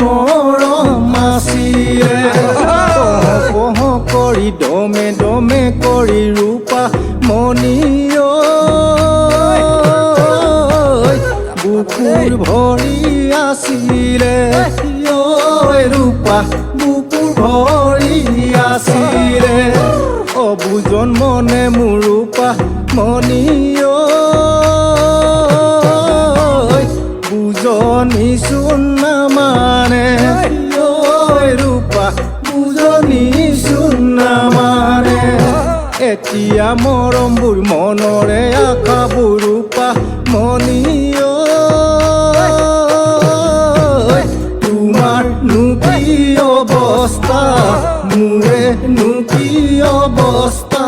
মৰম আছিলে পহ কৰি দমে দমে কৰি ৰূপা মণি বুকুৰ ভৰি আছিলে ৰূপা বুকুৰ ভৰি আছিলে অবুজন মনে মোৰ ৰূপা মণি বুজনি চুনা মানে ৰূপা বুজনি চুনা মানে এতিয়া মৰমবোৰ মনৰে আশাবোৰ ৰূপা মণি তোমাৰ নুকি অৱস্থা মোৰে নুকি অৱস্থা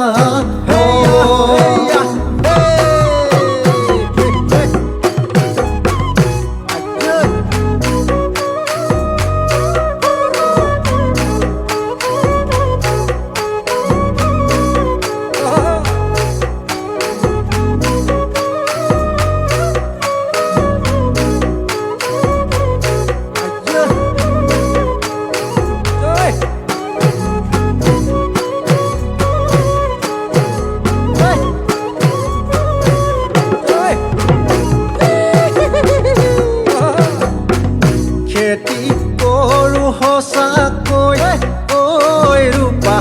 খেতি কৰো সঁচাকৈ ঐ ৰূপা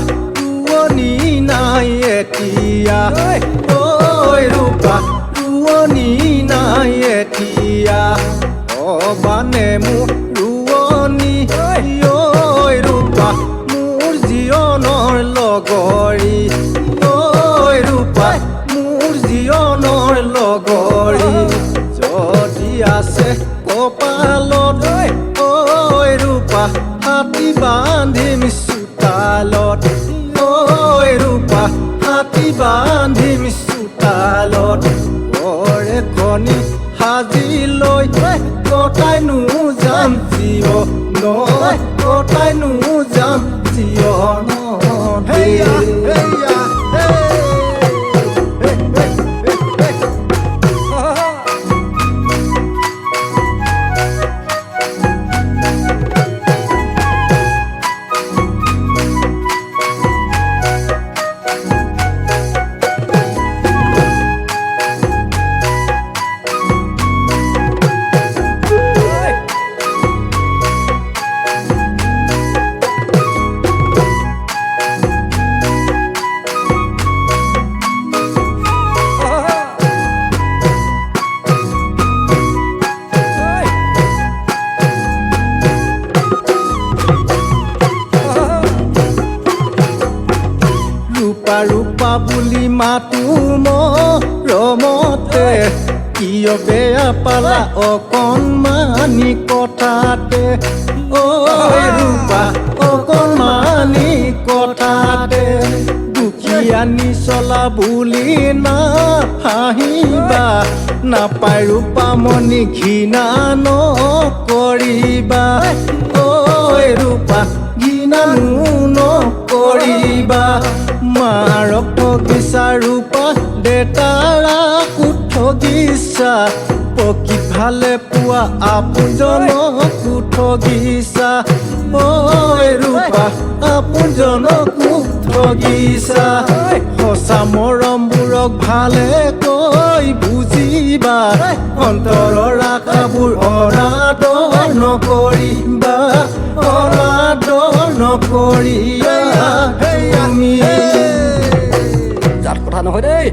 ৰোৱনী নাই এতিয়া ঐ ৰূপা ৰোৱনী নাই এতিয়া অবানে মোৰ ৰোৱনী ঐ ৰূপা মোৰ জীৱনৰ লগৰী ঐ ৰূপা মোৰ জীৱনৰ লগৰী যদি আছে কপালত ৰূপা হাতী বান্ধিম চোতালত ৰূপা হাতী বান্ধিম চোতালত ঘৰে কণী সাজি লৈ কটাইনো যাম জীৱন কটাইনো যাম জীৱন ৰূপা বুলি মাতো মৰমতে কিয় বেয়া পালা অকণমানি কথাতে ৰূপা অকণমানি কথাতে দুখীয়ানি চলা বুলি না হাঁহিবা নাপায় ৰূপা মণি ঘৃণা নকৰিবা ৰূপা ঘৃণানো নকৰিবা মাৰক ঠগিছা ৰূপা দেতাৰা ঠগিছা পকি ভালে পোৱা আপোনজনকো ঠগিছা ৰূপা আপোনজনকো ঠগিছা সঁচা মৰমবোৰক ভালে কৈ বুজিবা অন্তৰৰ আশাবোৰ অনাদৰ নকৰিবা অনাদৰ নকৰিবা আমি জাত কথা নহয় দেই।